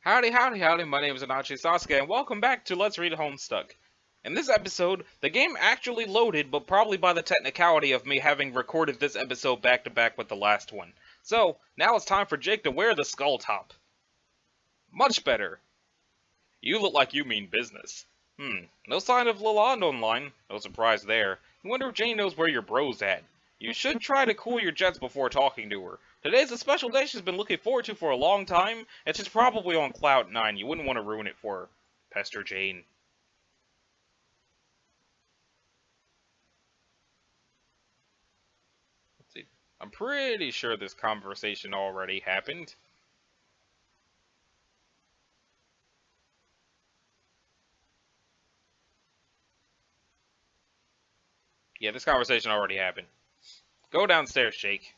Howdy, howdy, howdy, my name is Anachi Sasuke, and welcome back to Let's Read Homestuck. In this episode, the game actually loaded, but probably by the technicality of me having recorded this episode back-to-back with the last one. So, now it's time for Jake to wear the skull top. Much better. You look like you mean business. No sign of Lalonde online. No surprise there. You wonder if Jane knows where your bro's at. You should try to cool your jets before talking to her. Today's a special day she's been looking forward to for a long time, and she's probably on cloud 9. You wouldn't want to ruin it for her. Pester Jane. Let's see. I'm pretty sure this conversation already happened. Yeah, this conversation already happened. Go downstairs, Jake.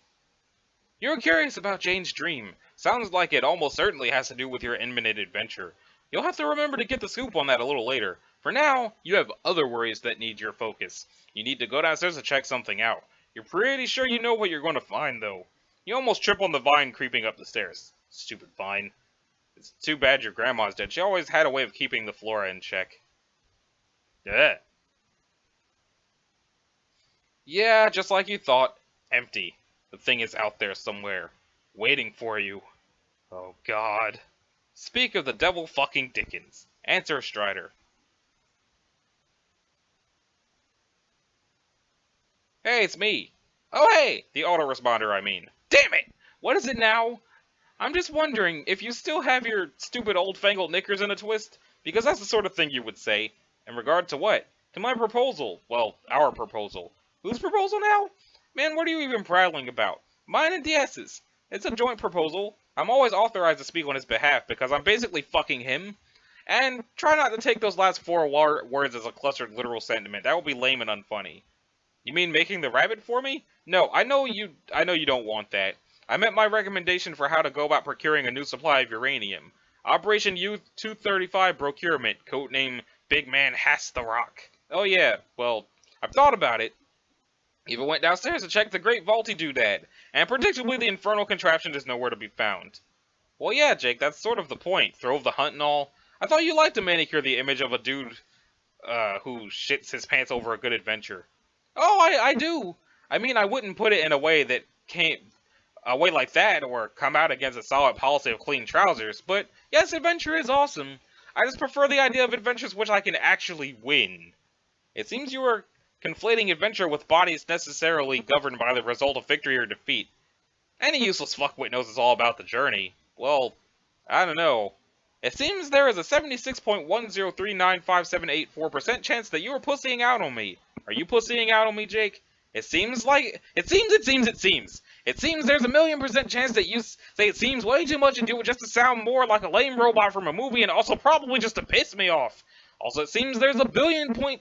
You're curious about Jane's dream. Sounds like it almost certainly has to do with your imminent adventure. You'll have to remember to get the scoop on that a little later. For now, you have other worries that need your focus. You need to go downstairs to check something out. You're pretty sure you know what you're going to find, though. You almost trip on the vine creeping up the stairs. Stupid vine. It's too bad your grandma's dead. She always had a way of keeping the flora in check. Yeah. Yeah, just like you thought. Empty. The thing is out there somewhere, waiting for you. Oh God. Speak of the devil fucking Dickens. Answer Strider. Hey, it's me. Oh hey, the autoresponder I mean. Damn it! What is it now? I'm just wondering if you still have your stupid old-fangled knickers in a twist, because that's the sort of thing you would say. In regard to what? To my proposal. Well, our proposal. Whose proposal now? Man, what are you even prattling about? Mine and DS's. It's a joint proposal. I'm always authorized to speak on his behalf because I'm basically fucking him. And try not to take those last four words as a clustered literal sentiment. That would be lame and unfunny. You mean making the rabbit for me? No, I know you don't want that. I meant my recommendation for how to go about procuring a new supply of uranium. Operation U-235 procurement, codename Big Man Has the Rock. Oh yeah, well, I've thought about it. Even went downstairs to check the great vaulty doodad, and predictably the infernal contraption is nowhere to be found. Well yeah, Jake, that's sort of the point. Throw of the hunt and all. I thought you liked to manicure the image of a dude, who shits his pants over a good adventure. Oh, I do! I mean, I wouldn't put it in a way that can't, a way like that, or come out against a solid policy of clean trousers, but yes, adventure is awesome. I just prefer the idea of adventures which I can actually win. It seems you are conflating adventure with bodies necessarily governed by the result of victory or defeat. Any useless fuckwit knows it's all about the journey. Well, I don't know. It seems there is a 76.1039578.4% chance that you are pussying out on me. Are you pussying out on me, Jake? It seems there's a 1,000,000% chance that you say it seems way too much and do it just to sound more like a lame robot from a movie and also probably just to piss me off. Also, it seems there's a billion%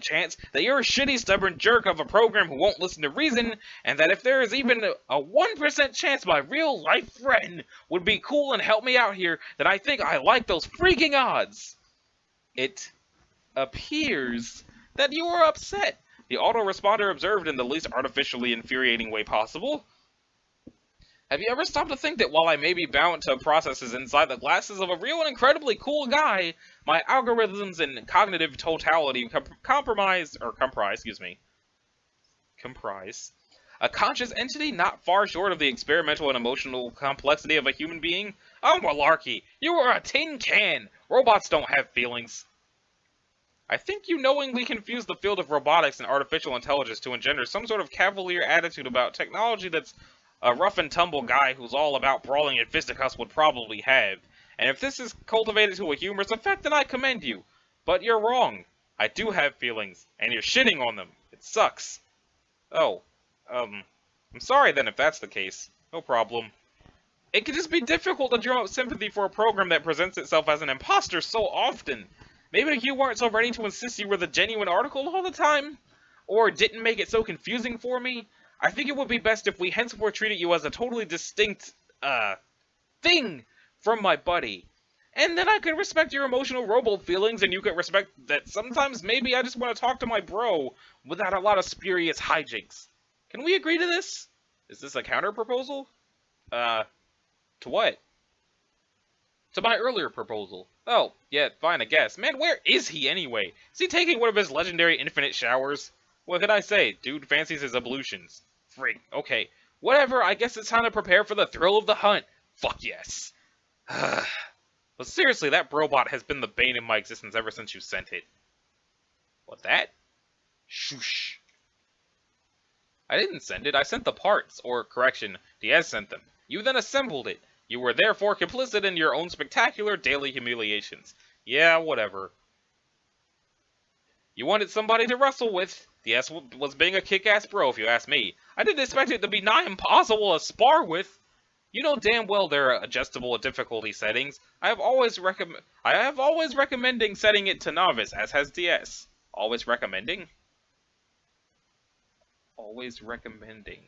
chance that you're a shitty, stubborn jerk of a program who won't listen to reason, and that if there is even a 1% chance my real-life friend would be cool and help me out here, then I think I like those freaking odds. It appears that you are upset. The autoresponder observed in the least artificially infuriating way possible. Have you ever stopped to think that while I may be bound to processes inside the glasses of a real and incredibly cool guy, my algorithms and cognitive totality comprise a conscious entity not far short of the experimental and emotional complexity of a human being? Oh, malarkey! You are a tin can! Robots don't have feelings. I think you knowingly confuse the field of robotics and artificial intelligence to engender some sort of cavalier attitude about technology that's a rough-and-tumble guy who's all about brawling and fisticuffs would probably have. And if this is cultivated to a humorous effect, then I commend you. But you're wrong. I do have feelings, and you're shitting on them. It sucks. Oh, I'm sorry then if that's the case. No problem. It can just be difficult to drum up sympathy for a program that presents itself as an imposter so often. Maybe you weren't so ready to insist you were the genuine article all the time? Or didn't make it so confusing for me? I think it would be best if we henceforth treated you as a totally distinct, thing from my buddy. And then I could respect your emotional robo feelings, and you could respect that sometimes maybe I just want to talk to my bro without a lot of spurious hijinks. Can we agree to this? Is this a counter-proposal? To what? To my earlier proposal. Oh, yeah, fine, I guess. Man, where is he anyway? Is he taking one of his legendary infinite showers? What can I say? Dude fancies his ablutions. Freak. Okay. Whatever, I guess it's time to prepare for the thrill of the hunt. Fuck yes. But seriously, that robot has been the bane of my existence ever since you sent it. What, that? Shoosh. I didn't send it, I sent the parts, or, correction, Diaz sent them. You then assembled it. You were therefore complicit in your own spectacular daily humiliations. Yeah, whatever. You wanted somebody to wrestle with. Diaz was being a kick-ass bro, if you ask me. I didn't expect it to be nigh impossible to spar with. You know damn well there are adjustable difficulty settings. I have always recommending setting it to novice, as has DS. Always recommending? Always recommending.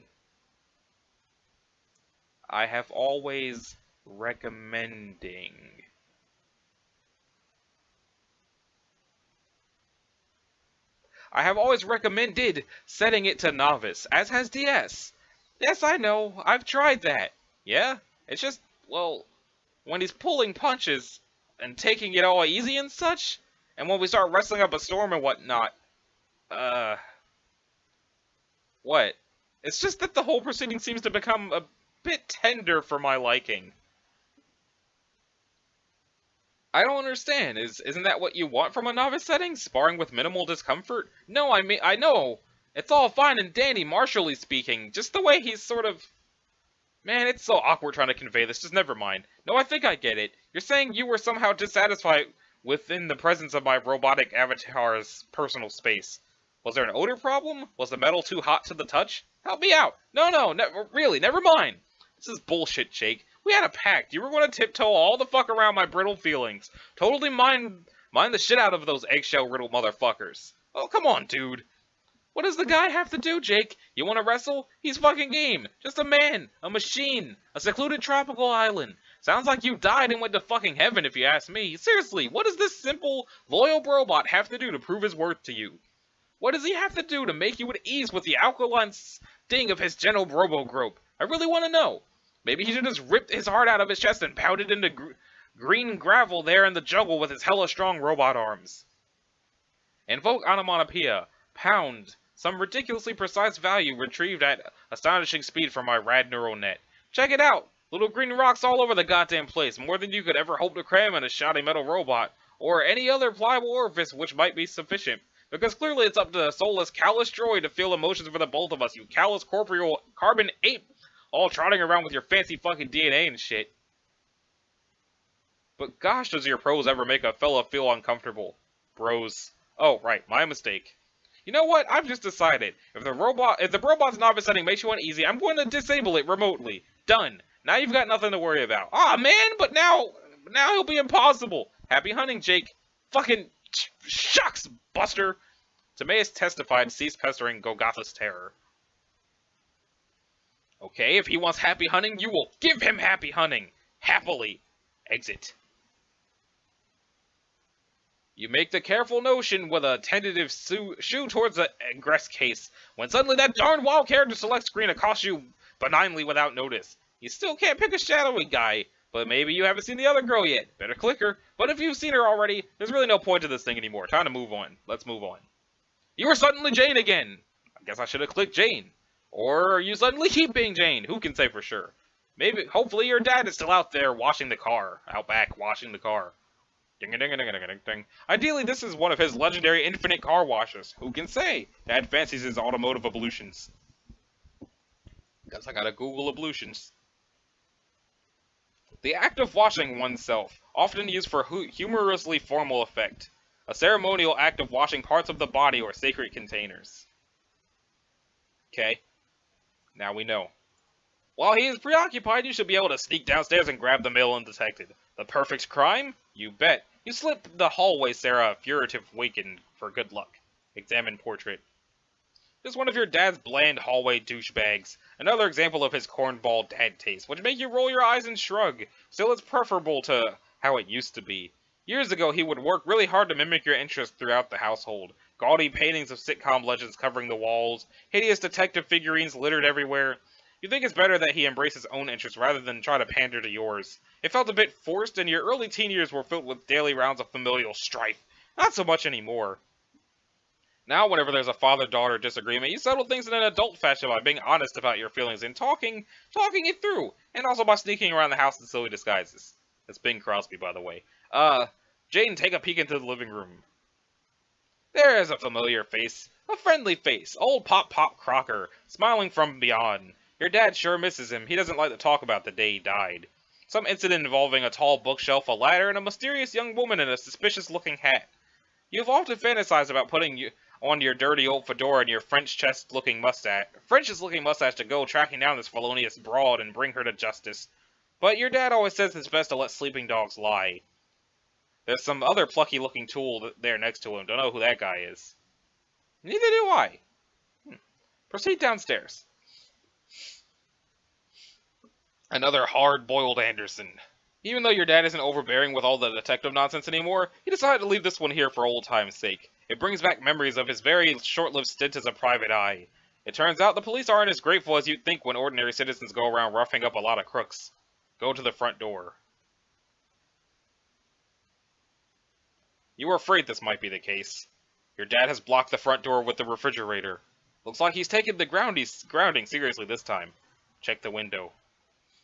I have always recommending. I have always recommended setting it to novice, as has DS. Yes, I know, I've tried that. Yeah? It's just, well, when he's pulling punches and taking it all easy and such, and when we start wrestling up a storm and whatnot, what? It's just that the whole proceeding seems to become a bit tender for my liking. I don't understand. Isn't that what you want from a novice setting? Sparring with minimal discomfort? No, I mean, I know. It's all fine and dandy, martially speaking. Just the way he's sort of... Man, it's so awkward trying to convey this. Just never mind. No, I think I get it. You're saying you were somehow dissatisfied within the presence of my robotic avatar's personal space. Was there an odor problem? Was the metal too hot to the touch? Help me out. No, really, never mind. This is bullshit, Jake. We had a pact. You were going to tiptoe all the fuck around my brittle feelings. Totally mind the shit out of those eggshell-riddled motherfuckers. Oh, come on, dude. What does the guy have to do, Jake? You want to wrestle? He's fucking game. Just a man. A machine. A secluded tropical island. Sounds like you died and went to fucking heaven, if you ask me. Seriously, what does this simple, loyal robot have to do to prove his worth to you? What does he have to do to make you at ease with the alkaline sting of his gentle robo-grope? I really want to know. Maybe he should just rip his heart out of his chest and pound it into green gravel there in the jungle with his hella strong robot arms. Invoke onomatopoeia. Pound. Some ridiculously precise value retrieved at astonishing speed from my rad neural net. Check it out! Little green rocks all over the goddamn place, more than you could ever hope to cram in a shoddy metal robot, or any other pliable orifice which might be sufficient. Because clearly it's up to a soulless, callous droid to feel emotions for the both of us, you callous, corporeal, carbon ape, all trotting around with your fancy fucking DNA and shit. But gosh, does your prose ever make a fella feel uncomfortable. Bros. Oh, right, my mistake. You know what? I've just decided. If the robot's novice setting makes you uneasy, I'm going to disable it remotely. Done. Now you've got nothing to worry about. Aw, man, but now he'll be impossible. Happy hunting, Jake. Fucking shucks, Buster. Timaeus testified, cease pestering Golgotha's terror. Okay, if he wants happy hunting, you will give him happy hunting. Happily. Exit. You make the careful notion with a tentative shoe towards the ingress case, when suddenly that darn wild character select screen accosts you benignly without notice. You still can't pick a shadowy guy, but maybe you haven't seen the other girl yet. Better click her. But if you've seen her already, there's really no point to this thing anymore. Time to move on. Let's move on. You were suddenly Jane again. I guess I should have clicked Jane. Or you suddenly keep being Jane. Who can say for sure? Maybe, hopefully your dad is still out there washing the car. Out back, washing the car. Ding-a-ding-a-ding-a-ding-a-ding. Ideally, this is one of his legendary infinite car washes. Who can say? Dad fancies his automotive ablutions. Guess I gotta Google ablutions. The act of washing oneself, often used for humorously formal effect. A ceremonial act of washing parts of the body or sacred containers. Okay. Now we know. While he is preoccupied, you should be able to sneak downstairs and grab the mail undetected. The perfect crime? You bet. You slip the hallway Sarah a furtive waken for good luck. Examine portrait. Just one of your dad's bland hallway douchebags. Another example of his cornball dad taste, which make you roll your eyes and shrug. Still, it's preferable to how it used to be. Years ago, he would work really hard to mimic your interests throughout the household. Gaudy paintings of sitcom legends covering the walls, hideous detective figurines littered everywhere. You think it's better that he embrace his own interests rather than try to pander to yours. It felt a bit forced, and your early teen years were filled with daily rounds of familial strife. Not so much anymore. Now, whenever there's a father-daughter disagreement, you settle things in an adult fashion by being honest about your feelings and talking it through, and also by sneaking around the house in silly disguises. That's Bing Crosby, by the way. Jane, take a peek into the living room. There is a familiar face. A friendly face. Old Pop Crocker, smiling from beyond. Your dad sure misses him. He doesn't like to talk about the day he died. Some incident involving a tall bookshelf, a ladder, and a mysterious young woman in a suspicious-looking hat. You've often fantasized about putting on your dirty old fedora and your French-looking mustache to go tracking down this felonious broad and bring her to justice. But your dad always says it's best to let sleeping dogs lie. There's some other plucky-looking tool there next to him. Don't know who that guy is. Neither do I. Proceed downstairs. Another hard-boiled Anderson. Even though your dad isn't overbearing with all the detective nonsense anymore, he decided to leave this one here for old time's sake. It brings back memories of his very short-lived stint as a private eye. It turns out the police aren't as grateful as you'd think when ordinary citizens go around roughing up a lot of crooks. Go to the front door. You were afraid this might be the case. Your dad has blocked the front door with the refrigerator. Looks like he's taken the grounding seriously this time. Check the window.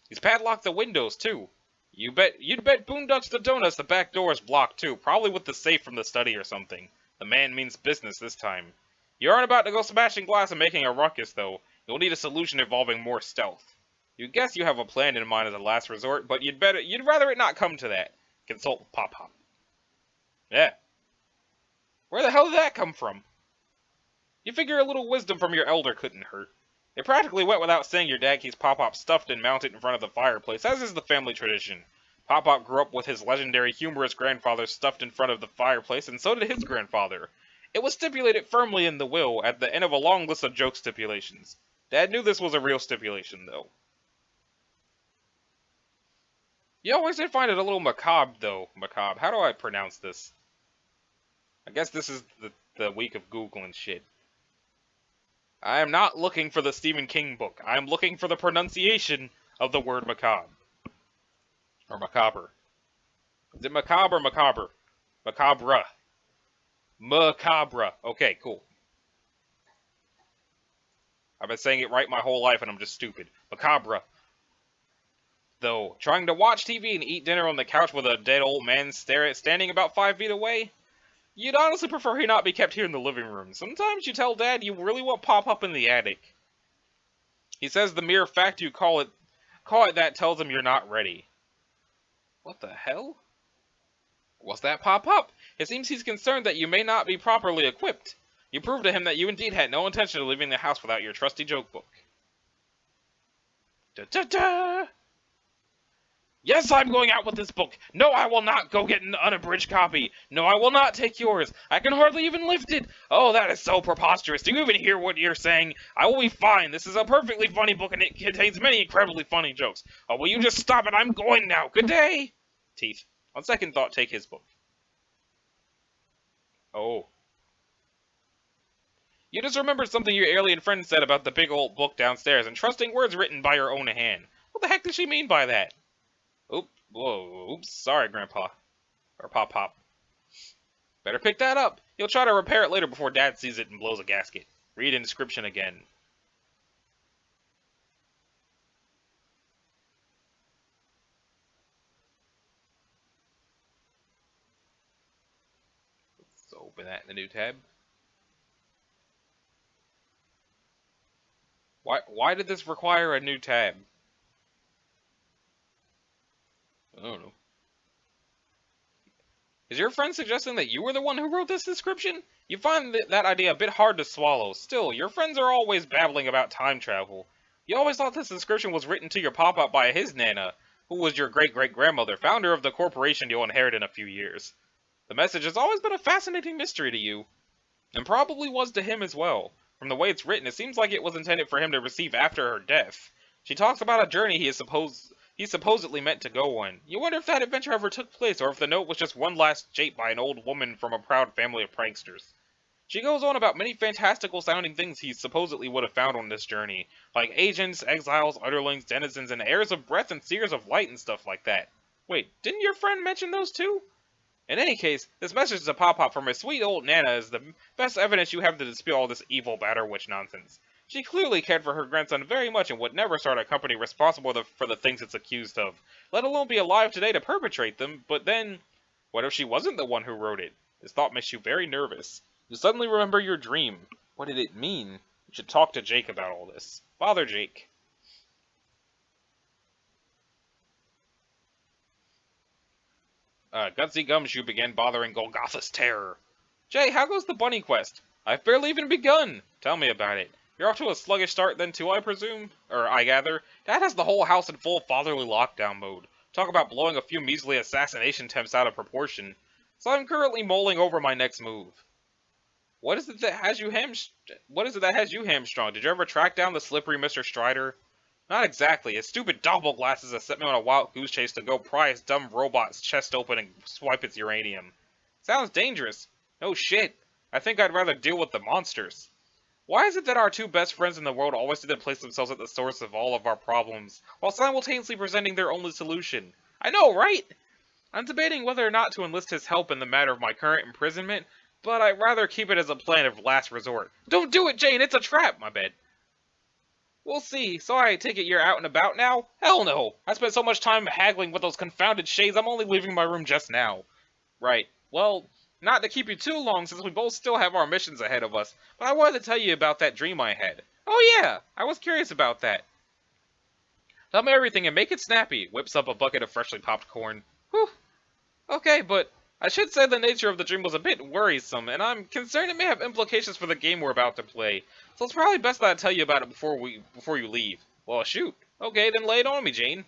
He's padlocked the windows, too. You'd bet Boondocks the Donuts the back door is blocked, too, probably with the safe from the study or something. The man means business this time. You aren't about to go smashing glass and making a ruckus, though. You'll need a solution involving more stealth. You guess you have a plan in mind as a last resort, but you'd rather it not come to that. Consult Pop. Yeah. Where the hell did that come from? You figure a little wisdom from your elder couldn't hurt. It practically went without saying your dad keeps Pop stuffed and mounted in front of the fireplace, as is the family tradition. Pop grew up with his legendary humorous grandfather stuffed in front of the fireplace, and so did his grandfather. It was stipulated firmly in the will, at the end of a long list of joke stipulations. Dad knew this was a real stipulation, though. You always did find it a little macabre, though. Macabre. How do I pronounce this? I guess this is the week of Googling shit. I am not looking for the Stephen King book. I am looking for the pronunciation of the word macabre. Or macabre. Is it macabre or macabre? Macabre. Macabre. Okay, cool. I've been saying it right my whole life and I'm just stupid. Macabre. Though, trying to watch TV and eat dinner on the couch with a dead old man standing about 5 feet away? You'd honestly prefer he not be kept here in the living room. Sometimes you tell Dad you really want Pop in the attic. He says the mere fact you call it that tells him you're not ready. What the hell? Was that Pop? It seems he's concerned that you may not be properly equipped. You prove to him that you indeed had no intention of leaving the house without your trusty joke book. Da-da-da! Yes, I'm going out with this book. No, I will not go get an unabridged copy. No, I will not take yours. I can hardly even lift it. Oh, that is so preposterous. Do you even hear what you're saying? I will be fine. This is a perfectly funny book, and it contains many incredibly funny jokes. Oh, will you just stop it? I'm going now. Good day. Teeth. On second thought, take his book. Oh. You just remembered something your alien friend said about the big old book downstairs and trusting words written by your own hand. What the heck does she mean by that? Oops, sorry, Grandpa. Or Pop. Better pick that up. You'll try to repair it later before Dad sees it and blows a gasket. Read inscription again. Let's open that in the new tab. Why did this require a new tab? I don't know. Is your friend suggesting that you were the one who wrote this description? You find that idea a bit hard to swallow. Still, your friends are always babbling about time travel. You always thought this inscription was written to your Pop by his Nana, who was your great-great-grandmother, founder of the corporation you'll inherit in a few years. The message has always been a fascinating mystery to you, and probably was to him as well. From the way it's written, it seems like it was intended for him to receive after her death. She talks about a journey he supposedly meant to go on. You wonder if that adventure ever took place, or if the note was just one last jape by an old woman from a proud family of pranksters. She goes on about many fantastical sounding things he supposedly would have found on this journey, like agents, exiles, underlings, denizens, and heirs of breath and seers of light and stuff like that. Wait, didn't your friend mention those too? In any case, this message to Pop-Pop from her sweet old Nana is the best evidence you have to dispel all this evil batter witch nonsense. She clearly cared for her grandson very much and would never start a company responsible for the things it's accused of, let alone be alive today to perpetrate them. But then, what if she wasn't the one who wrote it? This thought makes you very nervous. You suddenly remember your dream. What did it mean? You should talk to Jake about all this. Father Jake. Gutsy Gumshoe began bothering Golgotha's terror. Jay, how goes the bunny quest? I've barely even begun. Tell me about it. You're off to a sluggish start then too, I presume? Or I gather. Dad has the whole house in full fatherly lockdown mode. Talk about blowing a few measly assassination attempts out of proportion. So I'm currently mulling over my next move. What is it that has you hamstrung? Did you ever track down the slippery Mr. Strider? Not exactly. His stupid double glasses that set me on a wild goose chase to go pry his dumb robot's chest open and swipe its uranium. Sounds dangerous. No shit. I think I'd rather deal with the monsters. Why is it that our two best friends in the world always seem to place themselves at the source of all of our problems, while simultaneously presenting their only solution? I know, right? I'm debating whether or not to enlist his help in the matter of my current imprisonment, but I'd rather keep it as a plan of last resort. Don't do it, Jane! It's a trap! My bad. We'll see. So I take it you're out and about now? Hell no! I spent so much time haggling with those confounded shades, I'm only leaving my room just now. Right. Well, not to keep you too long since we both still have our missions ahead of us, but I wanted to tell you about that dream I had. Oh yeah! I was curious about that. Tell me everything and make it snappy. Whips up a bucket of freshly popped corn. Whew. Okay, but I should say the nature of the dream was a bit worrisome, and I'm concerned it may have implications for the game we're about to play. So it's probably best that I tell you about it before you leave. Well, shoot. Okay, then lay it on me, Jane.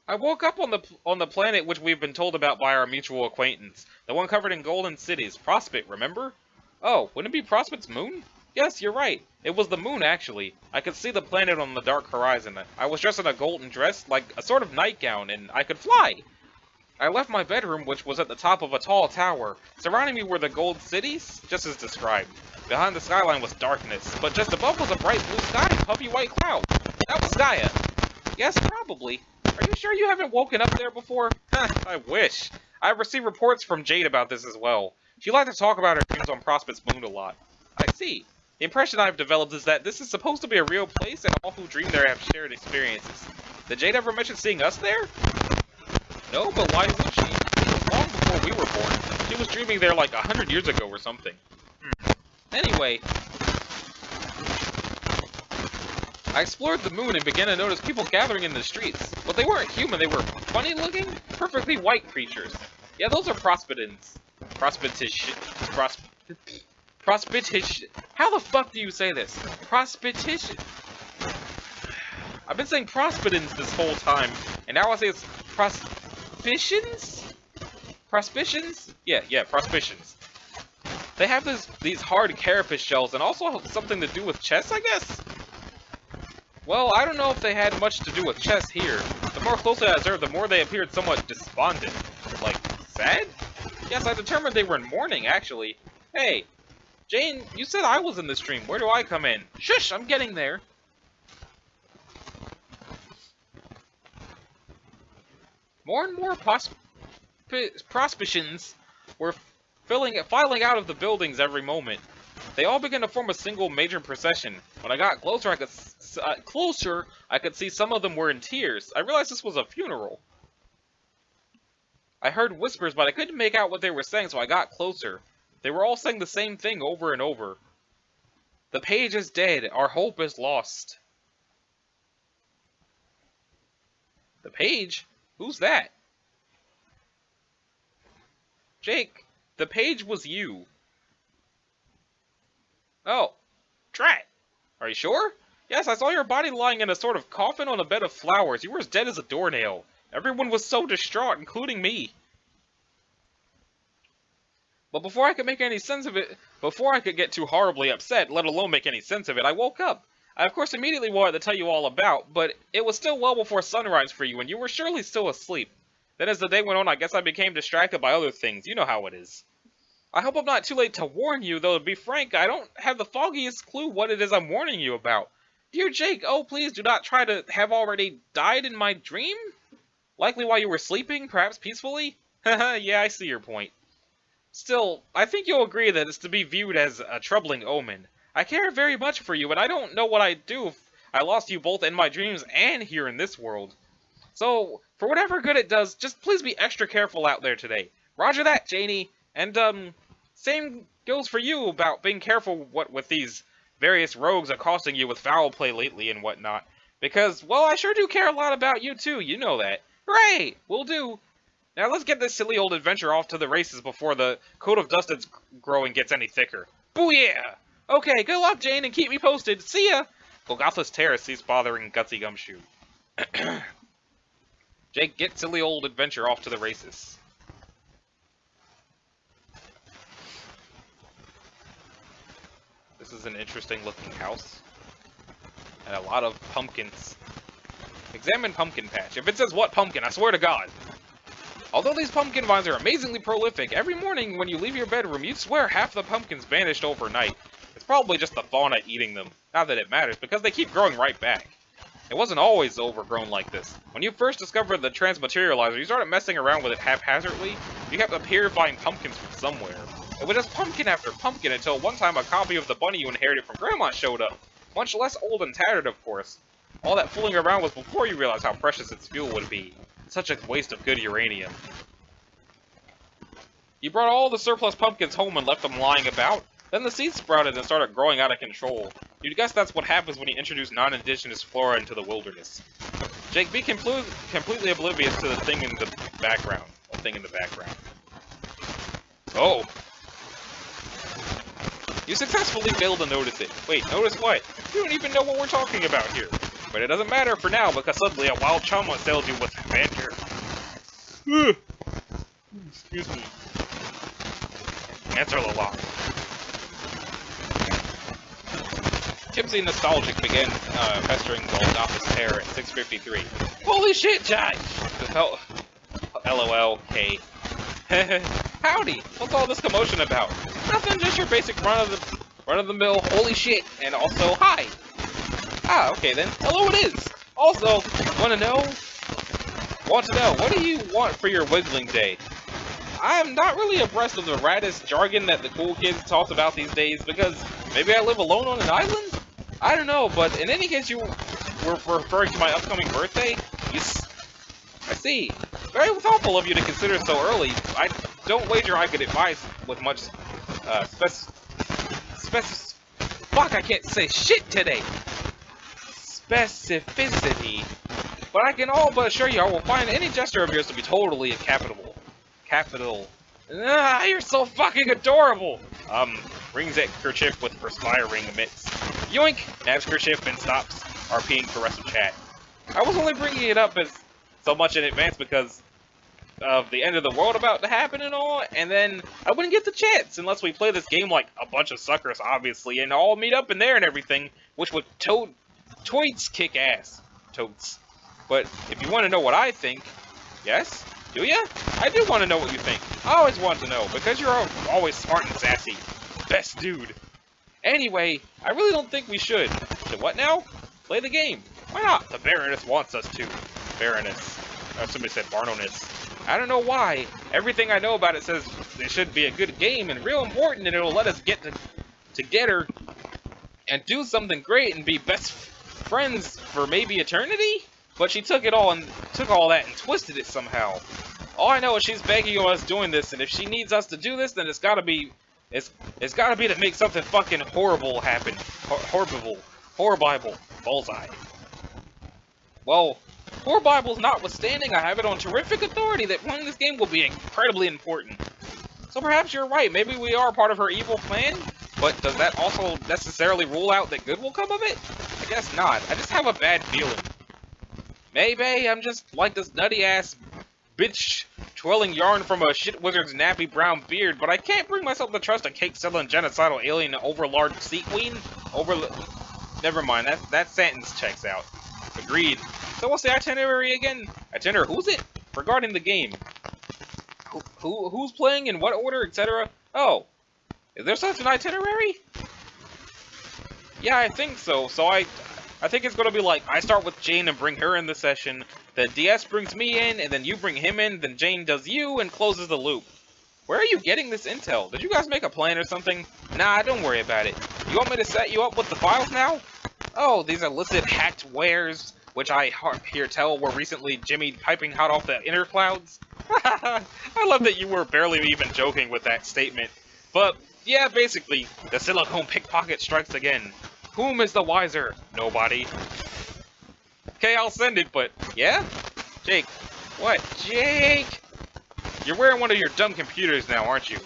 I woke up on the planet which we've been told about by our mutual acquaintance, the one covered in golden cities, Prospect, remember? Oh, wouldn't it be Prospect's moon? Yes, you're right. It was the moon, actually. I could see the planet on the dark horizon. I was dressed in a golden dress, like a sort of nightgown, and I could fly. I left my bedroom, which was at the top of a tall tower. Surrounding me were the gold cities, just as described. Behind the skyline was darkness, but just above was a bright blue sky and puffy white cloud. That was Gaia. Yes, probably. Are you sure you haven't woken up there before? I wish. I've received reports from Jade about this as well. She liked to talk about her dreams on Prospect's moon a lot. I see. The impression I've developed is that this is supposed to be a real place and all who dream there have shared experiences. Did Jade ever mention seeing us there? No, but why would she? It was long before we were born. She was dreaming there like 100 years ago or something. Anyway, I explored the moon and began to notice people gathering in the streets. But they weren't human, they were funny-looking, perfectly white creatures. Yeah, those are Prospectans. Prospectish. How the fuck do you say this? Prospectish. I've been saying Prospectans this whole time, and now I say it's Prospicians? Prospicians? Yeah, Prospicians. They have these hard carapace shells, and also something to do with chess, I guess? Well, I don't know if they had much to do with chess here. The more closely I observed, the more they appeared somewhat despondent. Like, sad? Yes, I determined they were in mourning, actually. Hey, Jane, you said I was in this dream. Where do I come in? Shush, I'm getting there. More and more Prospicians were filing out of the buildings every moment. They all began to form a single major procession. When I got closer, I could see some of them were in tears. I realized this was a funeral. I heard whispers, but I couldn't make out what they were saying, so I got closer. They were all saying the same thing over and over. The page is dead. Our hope is lost. The page? Who's that? Jake, the page was you. Oh, drat. Are you sure? Yes, I saw your body lying in a sort of coffin on a bed of flowers. You were as dead as a doornail. Everyone was so distraught, including me. But before I could make any sense of it, before I could get too horribly upset, let alone make any sense of it, I woke up. I of course immediately wanted to tell you all about, but it was still well before sunrise for you, and you were surely still asleep. Then as the day went on, I guess I became distracted by other things. You know how it is. I hope I'm not too late to warn you, though to be frank, I don't have the foggiest clue what it is I'm warning you about. Dear Jake, oh please do not try to have already died in my dream? Likely while you were sleeping, perhaps peacefully? Haha, yeah, I see your point. Still, I think you'll agree that it's to be viewed as a troubling omen. I care very much for you, and I don't know what I'd do if I lost you both in my dreams and here in this world. So, for whatever good it does, just please be extra careful out there today. Roger that, Janie. And, same goes for you about being careful with these various rogues accosting you with foul play lately and whatnot. Because, well, I sure do care a lot about you too, you know that. Hooray! Will do. Now let's get this silly old adventure off to the races before the coat of dust that's growing gets any thicker. Booyah! Okay, good luck, Jane, and keep me posted. See ya! Golgotha's Terrace ceased bothering Gutsy Gumshoe. Jake, get silly old adventure off to the races. This is an interesting looking house. And a lot of pumpkins. Examine pumpkin patch. If it says what pumpkin, I swear to God. Although these pumpkin vines are amazingly prolific, every morning when you leave your bedroom, you'd swear half the pumpkins vanished overnight. It's probably just the fauna eating them. Not that it matters, because they keep growing right back. It wasn't always overgrown like this. When you first discovered the transmaterializer, you started messing around with it haphazardly. You kept appearing to find pumpkins from somewhere. It was just pumpkin after pumpkin until one time a copy of the bunny you inherited from Grandma showed up. Much less old and tattered, of course. All that fooling around was before you realized how precious its fuel would be. Such a waste of good uranium. You brought all the surplus pumpkins home and left them lying about. Then the seeds sprouted and started growing out of control. You'd guess that's what happens when you introduce non-indigenous flora into the wilderness. Jake, be completely oblivious to the thing in the background. Oh! You successfully failed to notice it. Wait, notice what? You don't even know what we're talking about here. But it doesn't matter for now, because suddenly a wild chum assails you with banter. Excuse me. Answer the lock. Tipsy and nostalgic began pestering Golgotha's Terror at 6:53. Holy shit, Josh! Oh, LOL, hey. Howdy! What's all this commotion about? Nothing, just your basic run-of-the-mill holy shit, and also hi! Ah, okay then. Hello it is! Also, want to know, what do you want for your wiggling day? I'm not really abreast of the raddest jargon that the cool kids talk about these days, because maybe I live alone on an island? I don't know, but in any case you were referring to my upcoming birthday? I see. Very thoughtful of you to consider so early. I don't wager I could advise with much, fuck, I can't say shit today! Specificity. But I can all but assure you I will find any gesture of yours to be totally capital. Ah, you're so fucking adorable! Rings at kerchief with perspiring mitts. Yoink! Nabs kerchief and stops RPing for rest of chat. I was only bringing it up as so much in advance because of the end of the world about to happen and all, and then I wouldn't get the chance unless we play this game like a bunch of suckers, obviously, and all meet up in there and everything, which would totes kick ass. Totes. But if you want to know what I think, yes? Do ya? I do want to know what you think. I always want to know, because you're always smart and sassy. Best dude. Anyway, I really don't think we should. So what now? Play the game. Why not? The Baroness wants us to. Baroness. Somebody said Barnoness. I don't know why. Everything I know about it says it should be a good game and real important, and it'll let us get together and do something great and be best friends for maybe eternity? But she took all that and twisted it somehow. All I know is she's begging us doing this, and if she needs us to do this, then it's gotta be to make something fucking horrible happen. Horrible. Bullseye. Well, Horribible's notwithstanding, I have it on terrific authority that playing this game will be incredibly important. So perhaps you're right, maybe we are part of her evil plan? But does that also necessarily rule out that good will come of it? I guess not. I just have a bad feeling. Maybe I'm just like this nutty-ass bitch twirling yarn from a shit wizard's nappy brown beard, but I can't bring myself to trust a cake-selling genocidal alien overlord sea queen? Never mind, that sentence checks out. Agreed. So what's the itinerary again? Itinerary, who's it? regarding the game. Who's playing, in what order, etc.? Oh, is there such an itinerary? Yeah, I think so. So I think it's gonna be like, I start with Jane and bring her in the session, then DS brings me in, and then you bring him in, then Jane does you, and closes the loop. Where are you getting this intel? Did you guys make a plan or something? Nah, don't worry about it. You want me to set you up with the files now? Oh, these illicit hacked wares, which I hear tell were recently jimmied piping hot off the inner clouds. I love that you were barely even joking with that statement. But, yeah, basically, the silicone pickpocket strikes again. Whom is the wiser? Nobody. Okay, I'll send it, but, yeah? Jake. What? Jake! You're wearing one of your dumb computers now, aren't you?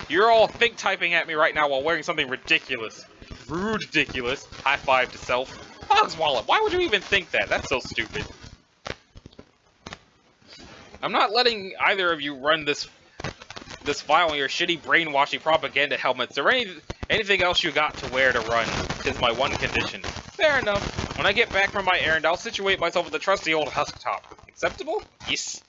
You're all fake typing at me right now while wearing something ridiculous. Ridiculous. High five to self. Hog's wallet, why would you even think that? That's so stupid. I'm not letting either of you run this file on your shitty brainwashing propaganda helmets or anything else you got to wear to run is my one condition. Fair enough. When I get back from my errand, I'll situate myself with the trusty old husk top. Acceptable? Yes.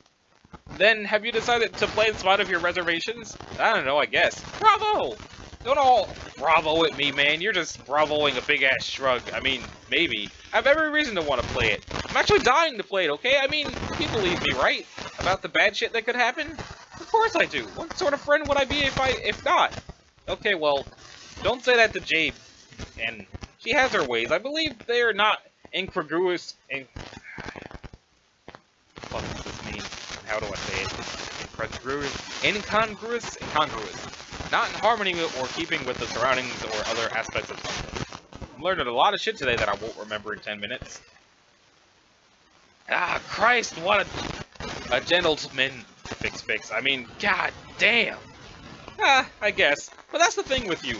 Then, have you decided to play in spite of your reservations? I don't know, I guess. Bravo! Don't all bravo at me, man. You're just bravoing a big-ass shrug. I mean, maybe. I have every reason to want to play it. I'm actually dying to play it, okay? I mean, you believe me, right? About the bad shit that could happen? Of course I do. What sort of friend would I be if not? Okay, well, don't say that to Jade. And she has her ways. I believe they are not incongruous. What does this mean? How do I say it? Incongruous? Incongruous. Not in harmony with or keeping with the surroundings or other aspects of something. I'm learning a lot of shit today that I won't remember in 10 minutes. Ah, Christ, what a gentleman fix. I mean, god damn. Ah, I guess. But that's the thing with you.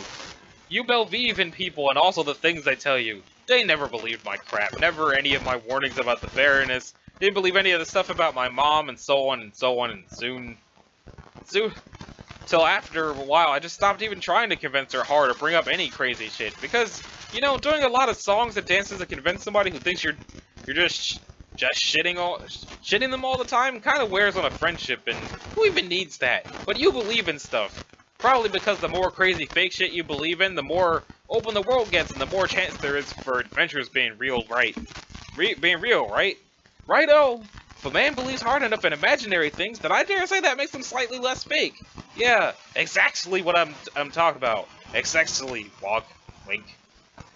You believe in people and also the things they tell you. They never believed my crap. Never any of my warnings about the Baroness. Didn't believe any of the stuff about my mom and so on and so on, and soon, till after a while, I just stopped even trying to convince her hard or bring up any crazy shit. Because, you know, doing a lot of songs and dances to convince somebody who thinks you're just shitting them all the time kind of wears on a friendship, and who even needs that? But you believe in stuff. Probably because the more crazy fake shit you believe in, the more open the world gets, and the more chance there is for adventures being real, right? Being real, right? Righto! If a man believes hard enough in imaginary things, then I dare say that makes them slightly less fake. Yeah, exactly what I'm talking about. Exactly, Wog. Wink.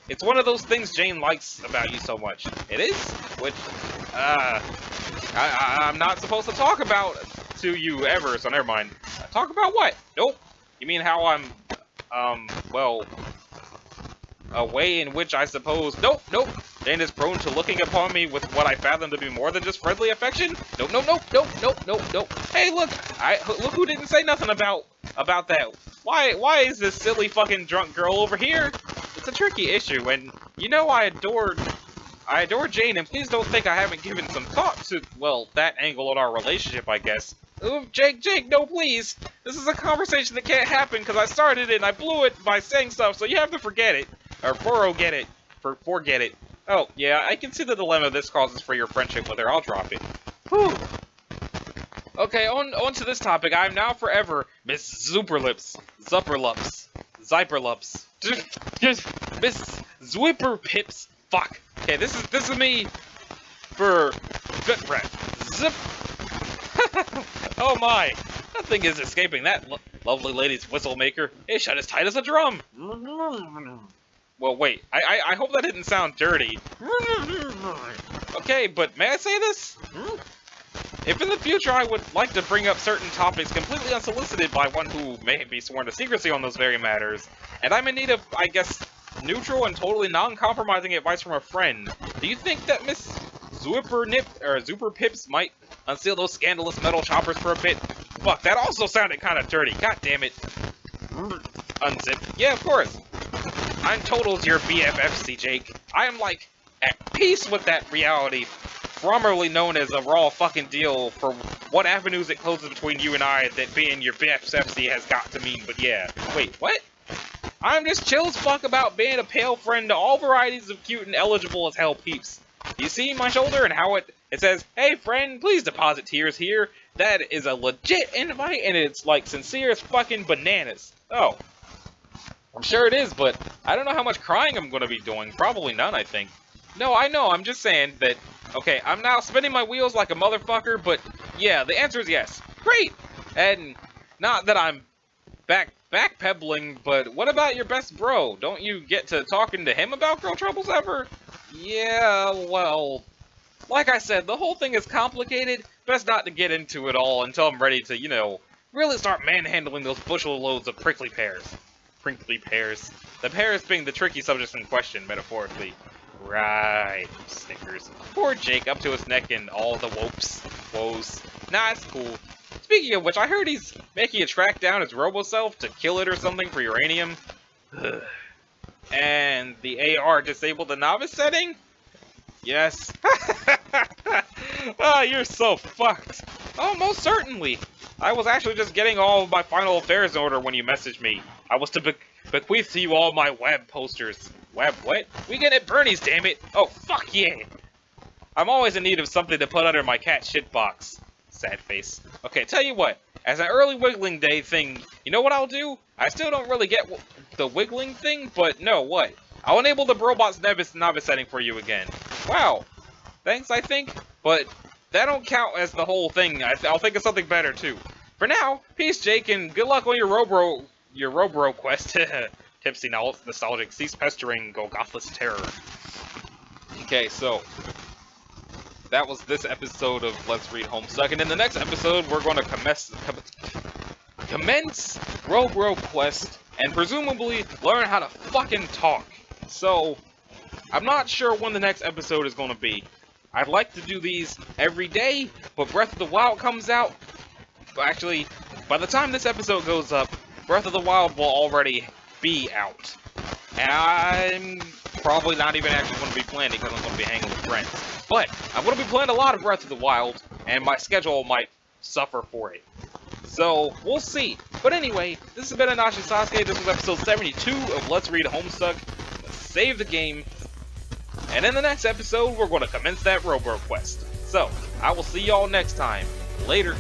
It's one of those things Jane likes about you so much. It is? Which, I'm not supposed to talk about to you ever, so never mind. Talk about what? Nope. You mean how I'm, well, a way in which I suppose... Nope. Jane is prone to looking upon me with what I fathom to be more than just friendly affection? Nope. Hey, look who didn't say nothing about that. Why is this silly fucking drunk girl over here? It's a tricky issue, and you know I adore Jane, and please don't think I haven't given some thought to, well, that angle in our relationship, I guess. Ooh, Jake, no, please. This is a conversation that can't happen because I started it and I blew it by saying stuff, so you have to forget it. Or forget it. Oh, yeah, I can see the dilemma this causes for your friendship with her. I'll drop it. Whew. Okay, on to this topic. I am now forever Miss Zuperlips. Miss Zwipperpips. Fuck. Okay, this is me for good breath. Zip. Oh my. Nothing is escaping that lovely lady's whistle maker. It shut as tight as a drum. Well, wait. I hope that didn't sound dirty. Okay, but may I say this? If in the future I would like to bring up certain topics completely unsolicited by one who may be sworn to secrecy on those very matters, and I'm in need of, I guess, neutral and totally non-compromising advice from a friend, do you think that Miss Zuperpips might unseal those scandalous metal choppers for a bit? Fuck, that also sounded kind of dirty. God damn it. Unzip. Yeah, of course. I'm total your BFFC, Jake. I am, like, at peace with that reality, formerly known as a raw fucking deal for what avenues it closes between you and I that being your BFFC has got to mean, but yeah. Wait, what? I'm just chill as fuck about being a pale friend to all varieties of cute and eligible as hell peeps. You see my shoulder and how it says, "Hey friend, please deposit tears here." That is a legit invite, and it's like sincere as fucking bananas. Oh, I'm sure it is, but I don't know how much crying I'm gonna be doing. Probably none, I think. No, I know, I'm just saying that, okay, I'm now spinning my wheels like a motherfucker, but yeah, the answer is yes. Great! And not that I'm backpedaling, but what about your best bro? Don't you get to talking to him about girl troubles ever? Yeah, well, like I said, the whole thing is complicated. Best not to get into it all until I'm ready to, you know, really start manhandling those bushel loads of prickly pears. Prickly pears. The pears being the tricky subject in question, metaphorically. Right, Snickers. Poor Jake up to his neck in all the woes. Nah, it's cool. Speaking of which, I heard he's making a track down his robo-self to kill it or something for uranium. And the AR disabled the novice setting? Yes. Oh, you're so fucked. Oh, most certainly. I was actually just getting all of my final affairs in order when you messaged me. I was to bequeath to you all my web posters. Web what? We get it Bernie's, damn it. Oh, fuck yeah. I'm always in need of something to put under my cat shit box. Sad face. Okay, tell you what. As an early wiggling day thing, you know what I'll do? I still don't really get the wiggling thing, but no, what? I'll enable the robot's novice setting for you again. Wow. Thanks, I think. But that don't count as the whole thing. I'll think of something better, too. For now, peace, Jake, and good luck on your Robro quest. Tipsy nostalgic. Cease pestering, Golgotha's terror. Okay, so that was this episode of Let's Read Homestuck, and in the next episode, we're going to commence Robro quest and presumably learn how to fucking talk. So, I'm not sure when the next episode is going to be. I'd like to do these every day, but Breath of the Wild comes out. Actually, by the time this episode goes up, Breath of the Wild will already be out. And I'm probably not even actually going to be playing it because I'm going to be hanging with friends. But I'm going to be playing a lot of Breath of the Wild, and my schedule might suffer for it. So, we'll see. But anyway, this has been Anashi Sasuke. This was episode 72 of Let's Read Homestuck. Let's save the game. And in the next episode, we're going to commence that Robro quest. So, I will see y'all next time. Later.